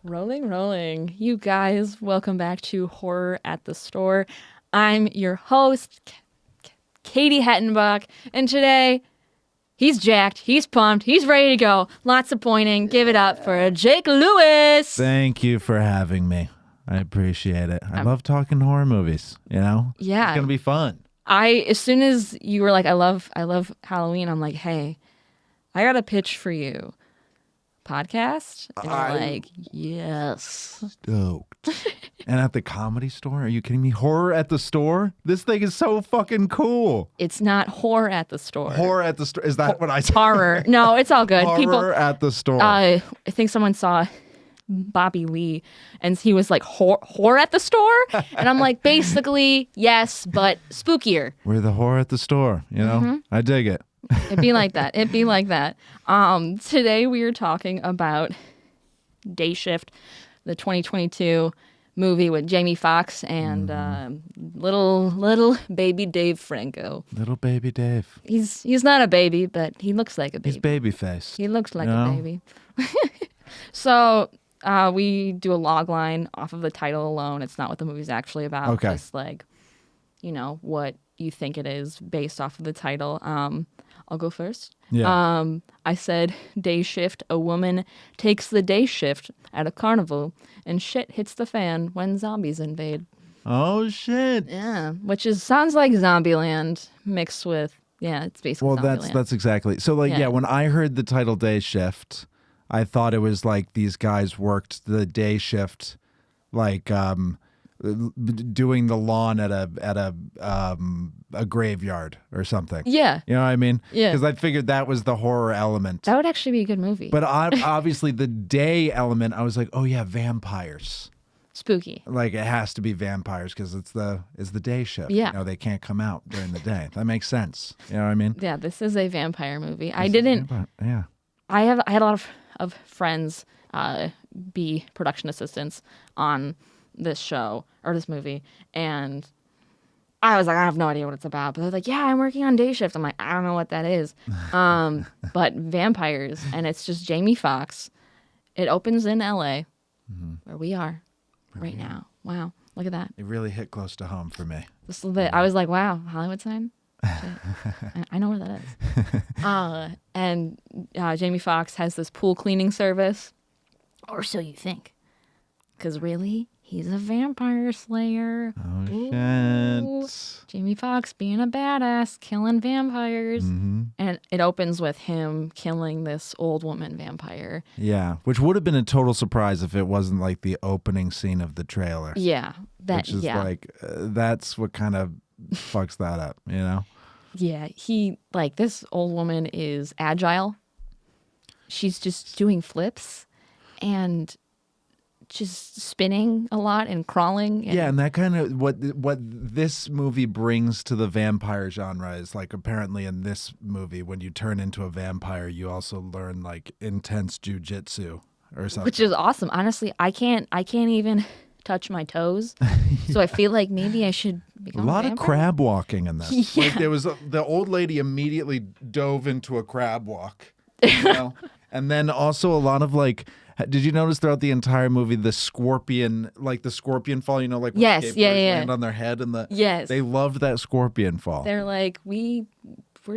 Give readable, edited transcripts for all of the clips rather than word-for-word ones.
Rolling, rolling. You guys, welcome back to Horror at the Store. I'm your host, Katie Hettenbach, and today he's jacked, he's pumped, he's ready to go. Lots of pointing. Give it up for Jake Lewis. Thank you for having me. I appreciate it. I love talking horror movies, you know? Yeah. It's going to be fun. As soon as you were like, I love Halloween, I'm like, hey, I got a pitch for you. Podcast? And you're like, yes. Stoked. And at the Comedy Store? Are you kidding me? Horror at the Store? This thing is so fucking cool. It's not horror at the store. Horror at the Store. Is that what I said? Horror. No, it's all good. Horror at the Store. I think someone saw Bobby Lee and he was like, horror at the store? And I'm like, basically, yes, but spookier. We're the horror at the store, you know? Mm-hmm. I dig it. It'd be like that. It'd be like that. Today we are talking about Day Shift, the 2022 movie with Jamie Foxx and little baby Dave Franco. Little baby Dave. He's not a baby, but he looks like a baby. He's baby faced. He looks like a baby. So we do a log line off of the title alone. It's not what the movie's actually about. Okay. Just like, what you think it is based off of the title. I'll go first. Yeah. I said day shift. A woman takes the day shift at a carnival and shit hits the fan when zombies invade. Oh, shit. Yeah, which sounds like Zombieland mixed with, it's basically Zombieland. That's exactly. So, when I heard the title Day Shift, I thought it was like these guys worked the day shift, like doing the lawn at a graveyard or something. Yeah. You know what I mean? Yeah. Because I figured that was the horror element. That would actually be a good movie. But obviously the day element, I was like, oh yeah, vampires. Spooky. Like it has to be vampires because it's the day shift. Yeah. They can't come out during the day. That makes sense. You know what I mean? Yeah, this is a vampire movie. I had a lot of friends be production assistants on this show or this movie, and I was like, I have no idea what it's about, but they're like, yeah, I'm working on Day Shift. I'm like, I don't know what that is. But vampires, and it's just Jamie Foxx. It opens in LA, where we are right now. Wow, look at that. It really hit close to home for me. Just a little bit. I was like, wow, Hollywood sign. I know where that is. And Jamie Foxx has this pool cleaning service, or so you think, because really, he's a vampire slayer. Oh, shit. Jamie Foxx being a badass, killing vampires. Mm-hmm. And it opens with him killing this old woman vampire. Yeah, which would have been a total surprise if it wasn't like the opening scene of the trailer. Yeah. Which is that's what kind of fucks that up, you know? Yeah, this old woman is agile. She's just doing flips and just spinning a lot and crawling. And that kind of what this movie brings to the vampire genre is like apparently in this movie when you turn into a vampire, you also learn like intense jujitsu or something, which is awesome. Honestly, I can't even touch my toes, so I feel like maybe I should become a lot a of crab walking in this. Yeah. Like there was the old lady immediately dove into a crab walk, you know? And then also a lot of like. Did you notice throughout the entire movie the scorpion fall? You know, like when yes, land on their head and they loved that scorpion fall. They're like, we're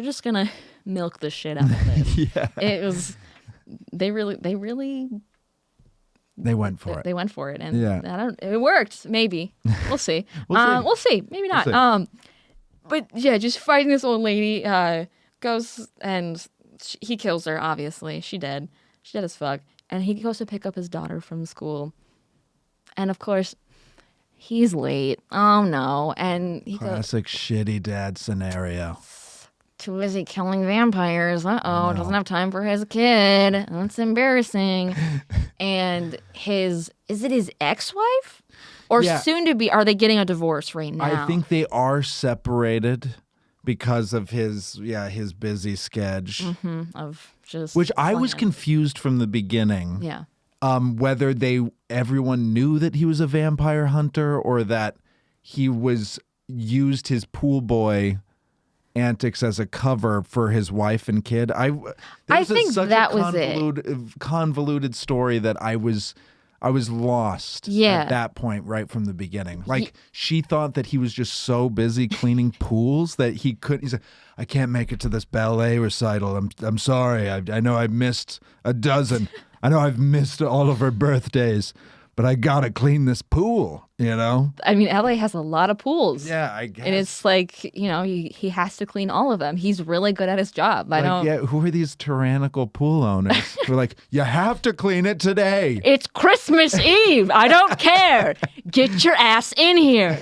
just gonna milk the shit out of this. Yeah, it was. They really. They went for it. They went for it, and it worked. Maybe we'll see. We'll see. Maybe not. We'll see. But yeah, just fighting this old lady goes and he kills her. Obviously, she dead. She dead as fuck. And he goes to pick up his daughter from school. And of course, he's late. Oh no. And he Classic shitty dad scenario. Too busy killing vampires. Doesn't have time for his kid. That's embarrassing. And is it his ex-wife? Or soon to be, are they getting a divorce right now? I think they are separated because of his busy schedule. Of just which I was confused from the beginning. Yeah. Whether everyone knew that he was a vampire hunter or that he used his pool boy antics as a cover for his wife and kid. I think that was it. Convoluted story that I was lost Yeah. at that point right from the beginning. Like she thought that he was just so busy cleaning pools that he couldn't. He's like, I can't make it to this ballet recital. I'm sorry. I know I missed a dozen. I know I've missed all of her birthdays, but I gotta clean this pool. You know? I mean, LA has a lot of pools. Yeah, I guess. And it's like, you know, he has to clean all of them. He's really good at his job. Yeah, who are these tyrannical pool owners who are like, you have to clean it today? It's Christmas Eve. I don't care. Get your ass in here.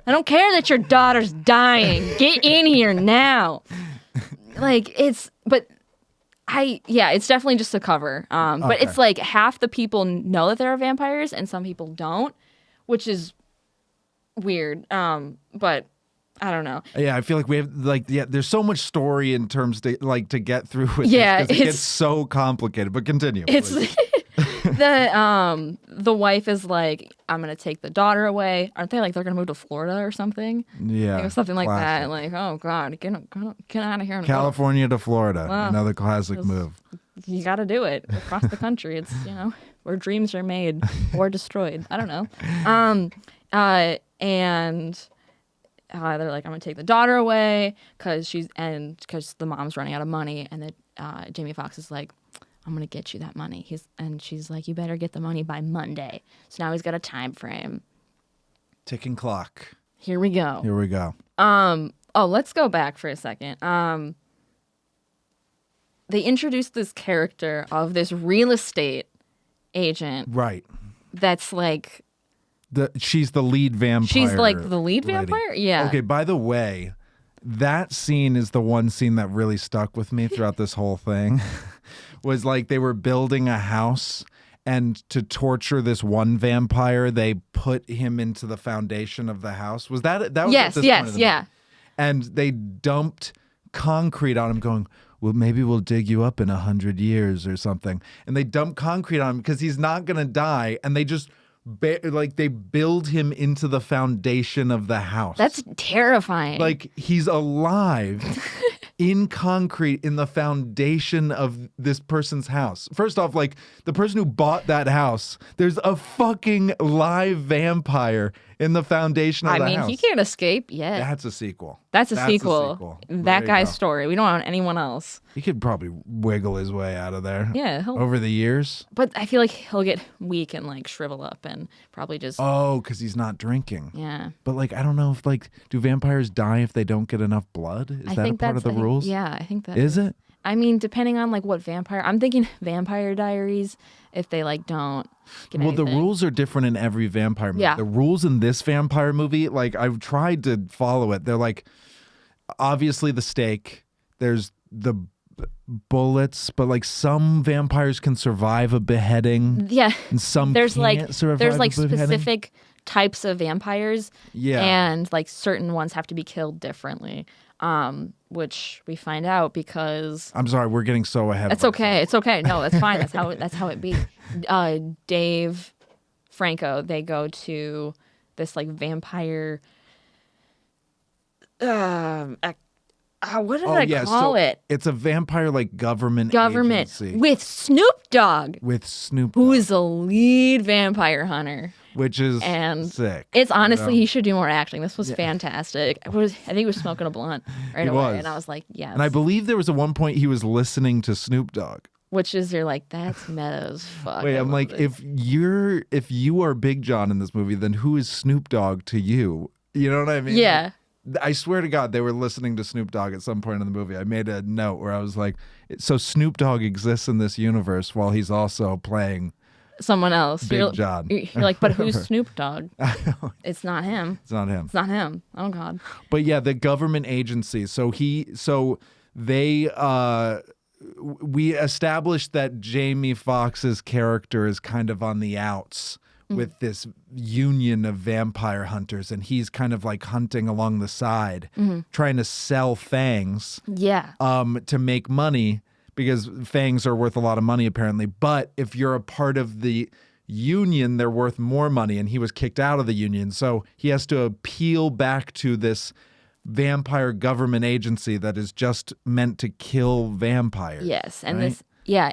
I don't care that your daughter's dying. Get in here now. It's definitely just a cover. But it's like half the people know that there are vampires and some people don't, which is weird. But I don't know. Yeah, I feel like we have there's so much story in terms to get through with yeah, this, 'cause it gets so complicated. But continue. It's the wife is like, I'm gonna take the daughter away. Aren't they like they're gonna move to Florida or something? Yeah, or something like classic. that. Like, oh God, get out of here. And California to Florida, Wow. another classic move. You got to do it across the country. It's where dreams are made or destroyed. I don't know. And they're like, I'm gonna take the daughter away because the mom's running out of money, and then Jamie Foxx is like, I'm gonna get you that money. She's like, you better get the money by Monday. So now he's got a time frame. Ticking clock. Here we go. Let's go back for a second. They introduced this character of this real estate agent. Right. That's like she's the lead vampire. She's like the lead lady. vampire? Yeah. Okay, by the way, that scene is the one scene that really stuck with me throughout this whole thing. Was like they were building a house, and to torture this one vampire, they put him into the foundation of the house. Was that was yes, at this yes, point of the yeah. movie? And they dumped concrete on him, going, well, maybe we'll dig you up in 100 years or something. And they dump concrete on him because he's not going to die. And they just they build him into the foundation of the house. That's terrifying. Like he's alive in concrete in the foundation of this person's house. First off, like the person who bought that house, there's a fucking live vampire in the foundation of the house. He can't escape yet. That's a sequel. That's a sequel. That guy's story. We don't want anyone else. He could probably wiggle his way out of there. Yeah. Over the years. But I feel like he'll get weak and like shrivel up and probably just. Oh, because he's not drinking. Yeah. But like, I don't know if do vampires die if they don't get enough blood? Is that a part of the rules? Yeah, I think that is it? I mean, depending on like what vampire. I'm thinking Vampire Diaries. If they like don't. Get anything. The rules are different in every vampire movie. Yeah. The rules in this vampire movie, like I've tried to follow it. They're like, obviously the stake. There's the bullets, but like some vampires can survive a beheading. Yeah. And some there's can't survive a beheading. Specific types of vampires. Yeah. And like certain ones have to be killed differently. Which we find out because I'm sorry, we're getting so ahead. It's okay. It's okay. No, that's fine. That's how it be. Dave Franco, they go to this like vampire. What did I call it? It's a vampire like government agency. With Snoop Dogg. Who is the lead vampire hunter. Which is sick. It's honestly, he should do more acting. This was fantastic. I think he was smoking a blunt right away. And I was like, yes. And I believe there was at one point he was listening to Snoop Dogg. Which is, you're like, that's meta as fuck. Wait, I'm like, if you are Big John in this movie, then who is Snoop Dogg to you? You know what I mean? Yeah. I swear to God, they were listening to Snoop Dogg at some point in the movie. I made a note where I was like, so Snoop Dogg exists in this universe while he's also playing someone else. Big John. You're like, but who's Snoop Dogg? It's not him. It's not him. It's not him. Oh God. But yeah, the government agency. We established that Jamie Foxx's character is kind of on the outs with this union of vampire hunters, and he's kind of like hunting along the side, trying to sell fangs. Yeah. To make money, because fangs are worth a lot of money apparently. But if you're a part of the union, they're worth more money, and he was kicked out of the union, so he has to appeal back to this vampire government agency that is just meant to kill vampires. Yes, and right?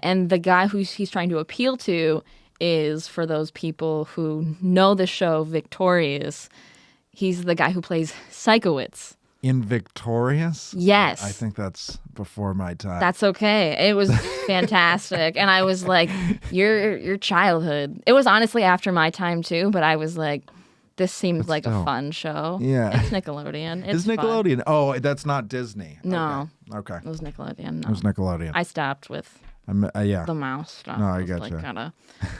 and the guy he's trying to appeal to is, for those people who know the show Victorious, he's the guy who plays Psychowitz. In Victorious? Yes. I think that's before my time. That's okay. It was fantastic. And I was like, your childhood. It was honestly after my time too, but I was like, this seems like a fun show. Yeah. It's Nickelodeon. It's Nickelodeon. Fun. Oh, that's not Disney. No. Okay. It was Nickelodeon. No. It was Nickelodeon. I stopped with yeah. the mouse stuff. No, I was get like, you.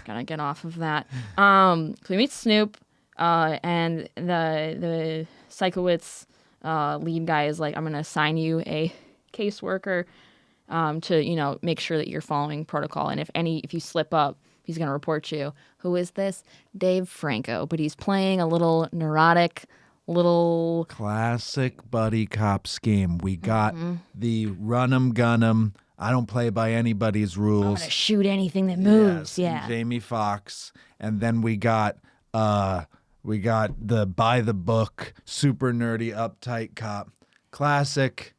Gotta get off of that. So we meet Snoop, and the Psychowitz lead guy is like, I'm gonna assign you a caseworker to make sure that you're following protocol, and if you slip up, he's gonna report you. Who is this? Dave Franco, but he's playing a little neurotic, little classic buddy cop scheme. We got the run 'em gun 'em. I don't play by anybody's rules. I'm gonna shoot anything that moves. Yes, Yeah. Jamie Foxx, and then we got the by the book, super nerdy, uptight cop. Classic.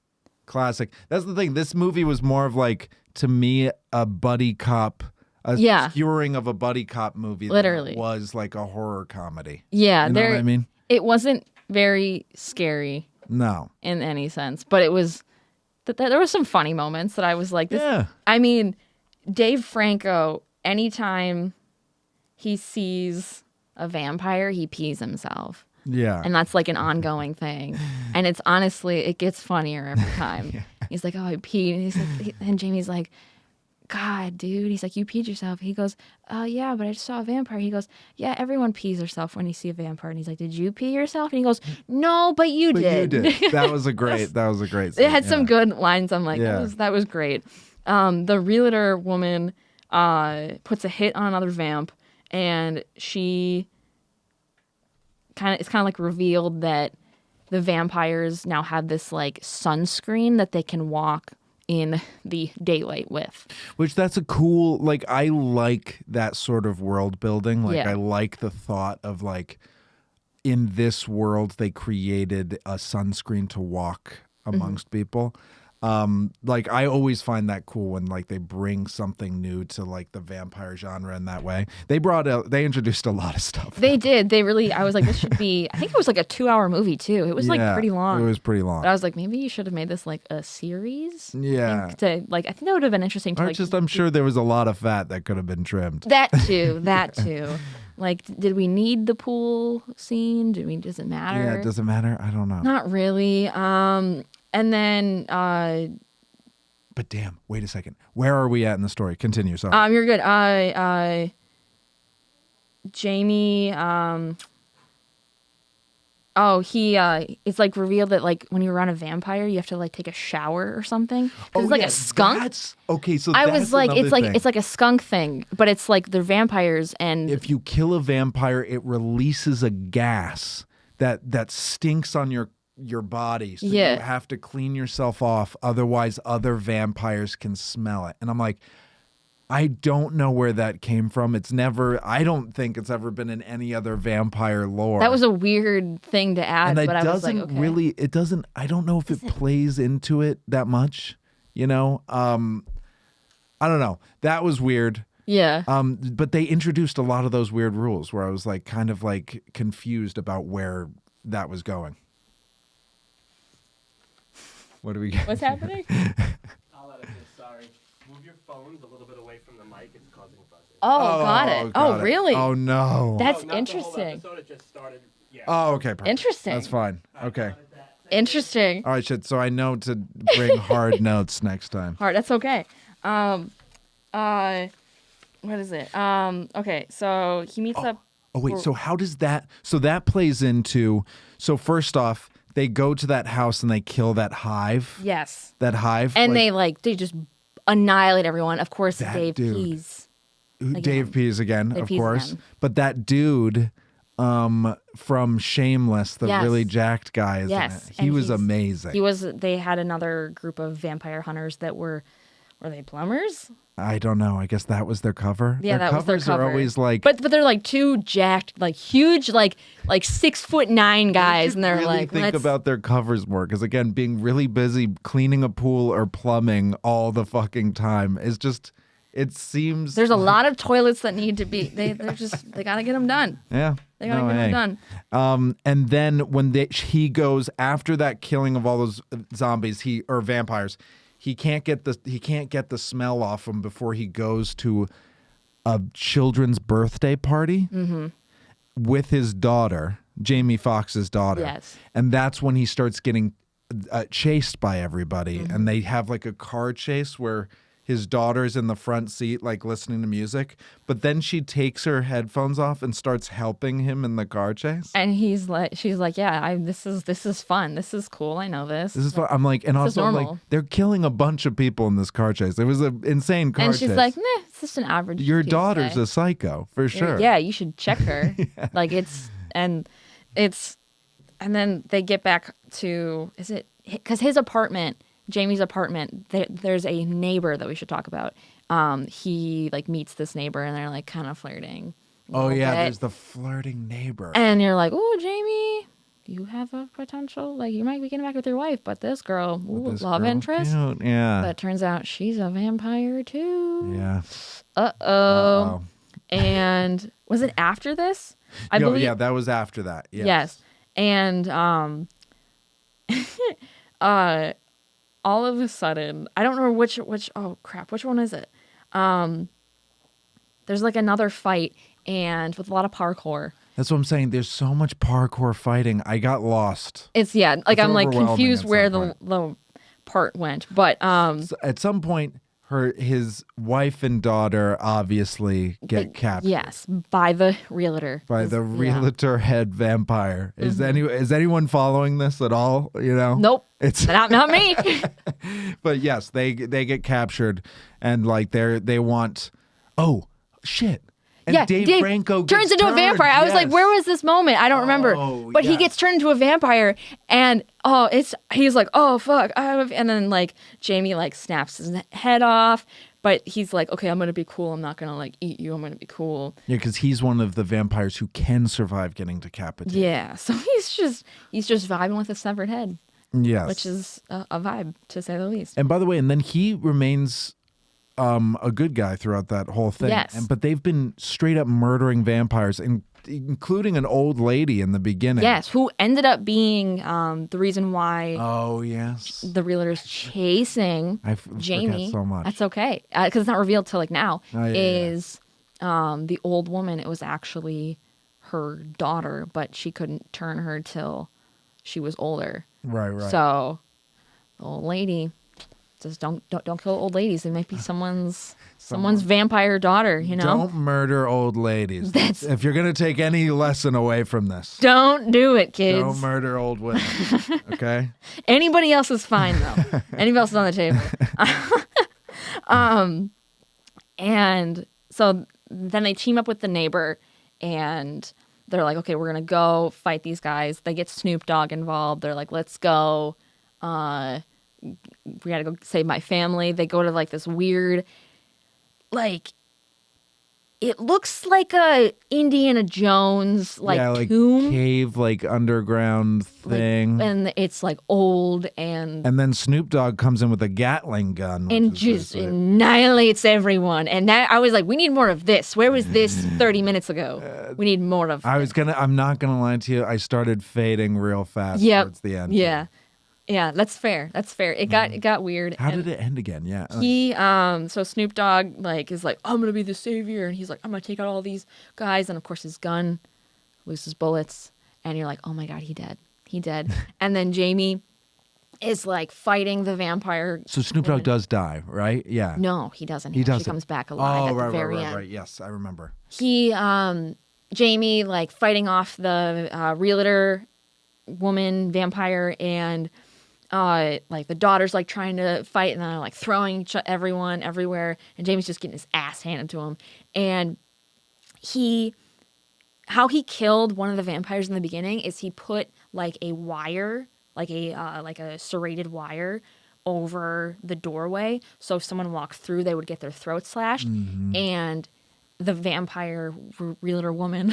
That's the thing. This movie was more of like, to me, a buddy cop, skewering of a buddy cop movie. Literally. That was like a horror comedy. Yeah, You know what I mean? It wasn't very scary No. in any sense, but it was. There were some funny moments that I was like, this. Yeah. I mean, Dave Franco, anytime he sees a vampire, he pees himself. Yeah. And that's like an ongoing thing. And it's honestly, it gets funnier every time. Yeah. He's like, oh, I peed. And, he's like, and Jamie's like, God, dude. He's like, you peed yourself. He goes, yeah, but I just saw a vampire. He goes, yeah, everyone pees herself when you see a vampire. And he's like, did you pee yourself? And he goes, no, but you did. You did. That was a great scene. It had some good lines. I'm like, that was great. The realtor woman puts a hit on another vamp, and it's kind of like revealed that the vampires now have this like sunscreen that they can walk in the daylight with. Which that's a cool, like, I like that sort of world building. Like, Yeah. I like the thought of like, in this world, they created a sunscreen to walk amongst people. Like, I always find that cool when like they bring something new to like the vampire genre in that way. They introduced a lot of stuff. They did. I was like, this should be, I think it was like a 2-hour movie too. It was like pretty long. It was pretty long. But I was like, maybe you should have made this like a series. Yeah. I think that would have been interesting to I'm sure there was a lot of fat that could have been trimmed. That too. Like, did we need the pool scene? Does it matter? Yeah, does it matter? I don't know. Not really. And then But damn, wait a second. Where are we at in the story? Continue, sorry. you're good. Jamie, it's like revealed that like when you're around a vampire, you have to like take a shower or something. It's like a skunk. I was like, it's like a skunk thing, but it's like they're vampires, and if you kill a vampire, it releases a gas that stinks on your body, so you have to clean yourself off, otherwise other vampires can smell it. And I'm like, I don't know where that came from. I don't think it's ever been in any other vampire lore. That was a weird thing to add, but I was like, okay. It doesn't, I don't know if it plays into it that much, I don't know. That was weird. Yeah. But they introduced a lot of those weird rules where I was like kind of like confused about where that was going. What do we get? What's happening? I'll edit this, sorry. Move your phones a little bit away from the mic. It's causing buzzing. Oh, got it. Got it. Really? Oh, no. That's not interesting. The whole episode, it just started. Yeah. Oh, okay. Perfect. Interesting. That's fine. Okay. Interesting. All right, shit. So I know to bring hard notes next time. Hard. That's okay. What is it? Okay. So he meets up. Oh, wait. So how does that... So that plays into... So first off, they go to that house and they kill that hive. Yes. That hive. And they just annihilate everyone. Of course, That Dave dude. pees. Dave pees again, Dave of pees course. again. But that dude from Shameless, the Yes. really jacked guy, is Yes. in it. He And was amazing. They had another group of vampire hunters that were they plumbers? I don't know. I guess that was their cover. Yeah, their that was their covers cover. are always like... But they're like two jacked, like huge, like 6'9" guys, and they're really like, think let's... about their covers more, because again, being really busy cleaning a pool or plumbing all the fucking time is just it seems There's a lot of toilets that need to be. They gotta get them done. Yeah. They gotta get them done. And then when he goes after that killing of all those zombies, or vampires, he can't get the smell off him before he goes to a children's birthday party with his daughter, Jamie Foxx's daughter. Yes. And that's when he starts getting chased by everybody, and they have like a car chase where his daughter's in the front seat, like listening to music, but then she takes her headphones off and starts helping him in the car chase. And she's like, yeah, this is fun. This is cool. I know this. This is fun. I'm like, and also I'm like, they're killing a bunch of people in this car chase. It was an insane car chase. And she's like, nah, it's just an average. Your Tuesday. daughter's a psycho for sure. Yeah, you should check her. Like and then they get back to, is it because his apartment, Jamie's apartment, there's a neighbor that we should talk about. He like meets this neighbor and they're like kind of flirting. Oh yeah, there's the flirting neighbor. And you're like, oh, Jamie, you have a potential, like you might be getting back with your wife, but this girl, love interest. Cute. Yeah. But it turns out she's a vampire too. Yeah. Uh-oh. And was it after this? I believe. Yeah, that was after that. Yes. And all of a sudden, I don't remember which oh crap, which one is it? There's like another fight and with a lot of parkour. That's what I'm saying. There's so much parkour fighting. I got lost. I'm like confused where the part went. But so at some point his wife and daughter obviously get captured. Yes, by the realtor. By the realtor head vampire. Is anyone following this at all? You know? Nope. It's not me. But yes, they get captured and like they want. Oh shit. And Dave Franco turns into a vampire. I was like, where was this moment? I don't remember. But he gets turned into a vampire, and he's like, oh fuck, and then like Jamie like snaps his head off, but he's like, okay, I'm gonna be cool. I'm not gonna like eat you. I'm gonna be cool. Yeah, because he's one of the vampires who can survive getting decapitated. Yeah, so he's just vibing with a severed head. Yes, which is a vibe to say the least. And by the way, and then he remains a good guy throughout that whole thing. Yes. But they've been straight up murdering vampires, including an old lady in the beginning. Yes, who ended up being the reason why. Oh yes. The realtor's chasing Jamie. So much. That's okay, because it's not revealed till like now. Oh, The old woman? It was actually her daughter, but she couldn't turn her till she was older. Right. So the old lady. Just don't kill old ladies. They might be someone's vampire daughter, you know? Don't murder old ladies. If you're going to take any lesson away from this. Don't do it, kids. Don't murder old women, okay? Anybody else is fine, though. Anybody else is on the table. And so then they team up with the neighbor, and they're like, okay, we're going to go fight these guys. They get Snoop Dogg involved. They're like, let's go. We gotta go save my family. They go to like this weird, like, it looks like a Indiana Jones tomb, cave, like underground thing, and it's like old and then Snoop Dogg comes in with a Gatling gun and just annihilates everyone. And that I was like, we need more of this. Where was this 30 minutes ago? We need more of. I'm not gonna lie to you. I started fading real fast towards the end. Yeah, that's fair. It got weird. How did it end again? Yeah. He so Snoop Dogg is like, I'm gonna be the savior, and he's like, I'm gonna take out all these guys, and of course his gun loses bullets, and you're like, oh my god, he dead. And then Jamie is like fighting the vampire. So Snoop Dogg does die, right? Yeah. No, he doesn't. He doesn't. She comes back alive at the very end. Right. Yes, I remember. He Jamie like fighting off the realtor woman vampire, and like the daughter's like trying to fight, and then they're like throwing everyone everywhere, and Jamie's just getting his ass handed to him. And how he killed one of the vampires in the beginning is he put like a wire, like a serrated wire over the doorway, so if someone walked through, they would get their throat slashed. And the vampire realtor woman,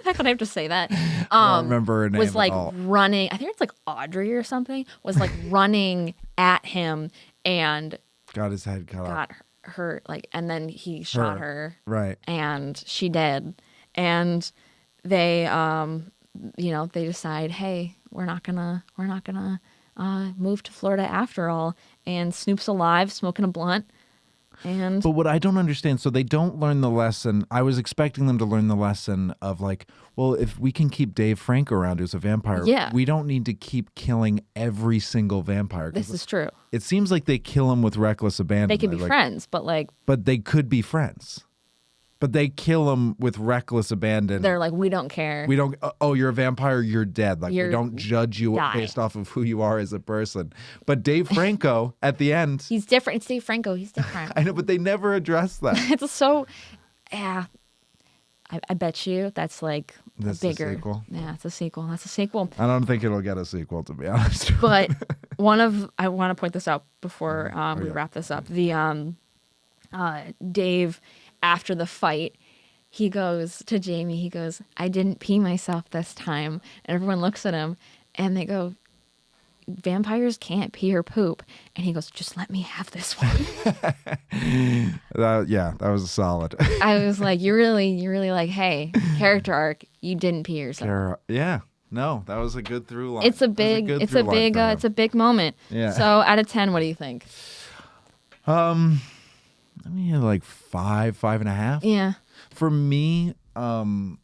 how could I have to say that? I don't remember her name was like at all. running. I think it's like Audrey or something. Was like running at him and got his head cut off. her like, and then he shot her, Right. and she did, and they they decide, hey, we're not gonna move to Florida after all, and Snoop's alive smoking a blunt. And But what I don't understand, so they don't learn the lesson. I was expecting them to learn the lesson of like, well, if we can keep Dave Franco around who's a vampire, Yeah. we don't need to keep killing every single vampire. 'Cause this is true. it seems like they kill him with reckless abandon. They could be friends, but like But they could be friends. But they kill him with reckless abandon. they're like, we don't care. We don't, oh, you're a vampire, you're dead. Like, we You're- don't judge you die. based off of who you are as a person. But Dave Franco, at the end, He's different. It's Dave Franco. He's different. I know, but they never address that. It's so, yeah. I bet you that's like That's a the bigger. sequel? Yeah, it's a sequel. That's a sequel. I don't think it'll get a sequel, to be honest. But I want to point this out before we wrap this up. The Dave, after the fight, he goes to Jamie. He goes, "I didn't pee myself this time," and everyone looks at him, and they go, "Vampires can't pee or poop," and he goes, "Just let me have this one." That was solid. I was like, "You're really like, hey, character arc. You didn't pee yourself." Yeah. No, that was a good through line. It's a That was big, good it's through a line big, for him. it's a big moment. Yeah. So out of 10, what do you think? I mean, like 5.5. Yeah. For me, and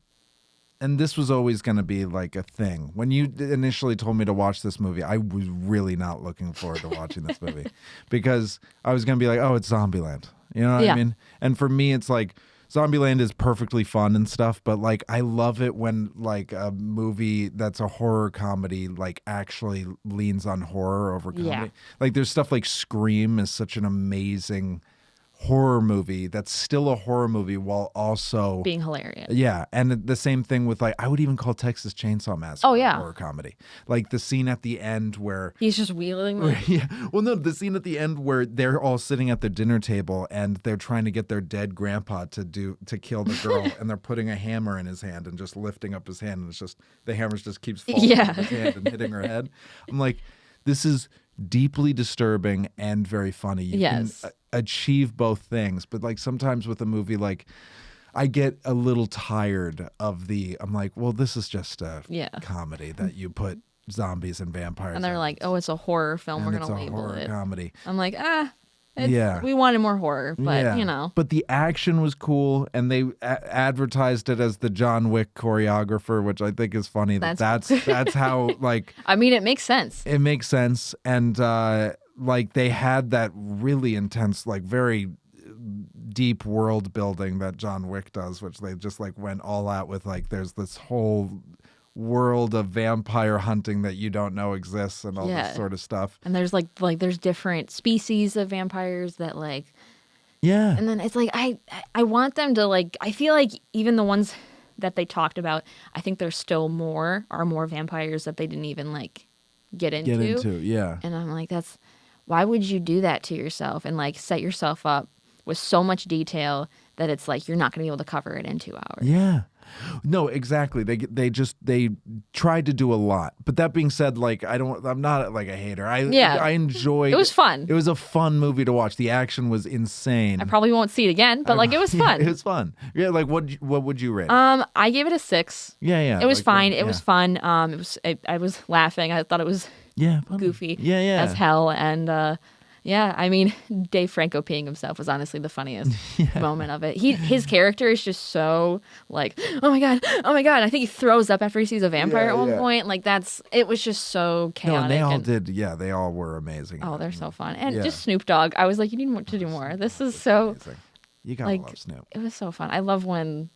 this was always going to be like a thing. When you initially told me to watch this movie, I was really not looking forward to watching this movie because I was going to be like, oh, it's Zombieland. You know what I mean? And for me, it's like Zombieland is perfectly fun and stuff, but like I love it when like a movie that's a horror comedy like actually leans on horror over comedy. Yeah. Like there's stuff like Scream is such an amazing horror movie that's still a horror movie while also Being hilarious. yeah, and the same thing with like I would even call Texas Chainsaw Massacre Oh, yeah. a horror comedy. Like the scene at the end where He's just wheeling. yeah, well, no, the scene at the end where they're all sitting at their dinner table and they're trying to get their dead grandpa to kill the girl, and they're putting a hammer in his hand and just lifting up his hand, and it's just the hammer just keeps falling Yeah. out of his hand and hitting her head. I'm like, this is deeply disturbing and very funny. You Yes. can achieve both things, but like sometimes with a movie, like I get a little tired of I'm like, well, this is just a comedy that you put zombies and vampires And they're in. like, oh, it's a horror film. And We're it's going to a label horror it. comedy. I'm like, Yeah. we wanted more horror, but Yeah. you know. But the action was cool, and they advertised it as the John Wick choreographer, which I think is funny. That's how like I mean, it makes sense. it makes sense, and like they had that really intense, like very deep world building that John Wick does, which they just like went all out with. Like there's this whole world of vampire hunting that you don't know exists and all this sort of stuff. And there's like there's different species of vampires that like, Yeah. and then it's like I want them to like, I feel like even the ones that they talked about, I think there's still more vampires that they didn't even like get into. Yeah. And I'm like, why would you do that to yourself and like set yourself up with so much detail that it's like you're not going to be able to cover it in 2 hours. Yeah. No, exactly. They tried to do a lot. But that being said, like I'm not like a hater. I enjoyed It was fun. It was a fun movie to watch. The action was insane. I probably won't see it again, but like it was fun. It was fun. Yeah, like what would you rate? I gave it a 6. Yeah. It was like, fine. yeah. It was fun. I was laughing. I thought it was funny. goofy Yeah. as hell. And yeah, I mean, Dave Franco peeing himself was honestly the funniest moment of it. His character is just so like, oh my god. I think he throws up after he sees a vampire at one point. Like it was just so chaotic. No, and they all did. Yeah, they all were amazing. Oh, they're so fun. And just Snoop Dogg. I was like, you need to do more. This is so amazing. You gotta love Snoop. It was so fun. I love when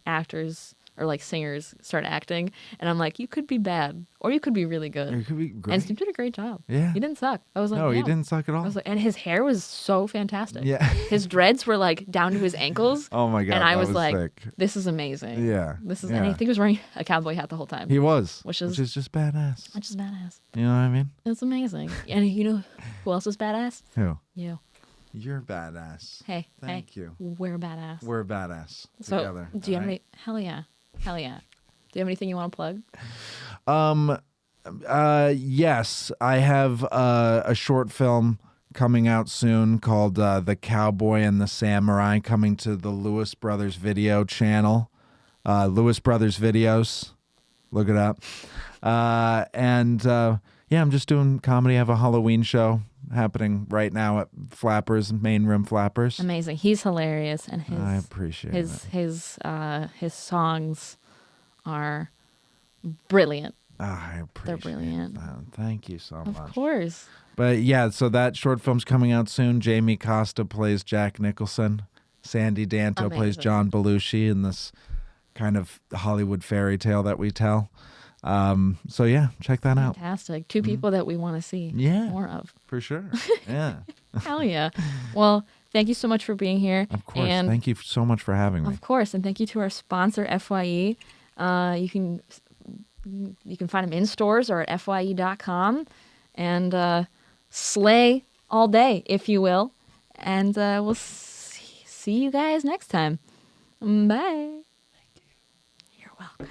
actors or like singers start acting, and I'm like, you could be bad or you could be really good. It could be great. And Snoop did a great job. Yeah. He didn't suck. I was like, no, he didn't suck at all. I was like, and his hair was so fantastic. Yeah. His dreads were like down to his ankles. Oh my god. And I that was like, sick. this is amazing. Yeah. This is, yeah. and I think he was wearing a cowboy hat the whole time. He was, which is just badass. Which is badass. You know what I mean? It's amazing. And you know who else is badass? Who? You. You're badass. Hey. Thank you. We're badass. We're badass So, together. do you have any? Hell yeah. Do you have anything you want to plug? Yes, I have a short film coming out soon called The Cowboy and the Samurai, coming to the Lewis Brothers Video channel. Lewis Brothers Videos. Look it up. Yeah, I'm just doing comedy. I have a Halloween show happening right now at Flappers, Main Room Flappers. Amazing. He's hilarious, and I appreciate it. his songs are brilliant. I appreciate They're brilliant. that. Thank you so much. Of course. But yeah, so that short film's coming out soon. Jamie Costa plays Jack Nicholson. Sandy Danto plays Amazing. John Belushi in this kind of Hollywood fairy tale that we tell. So yeah, check that out. Fantastic. Two people that we want to see Yeah. more of. For sure. Yeah. Hell yeah. Well, thank you so much for being here. Of course. And Thank you so much for having me. of course, and thank you to our sponsor, FYE. You can find them in stores or at fye.com, and slay all day, if you will. And we'll see you guys next time. Bye. Thank you. You're welcome.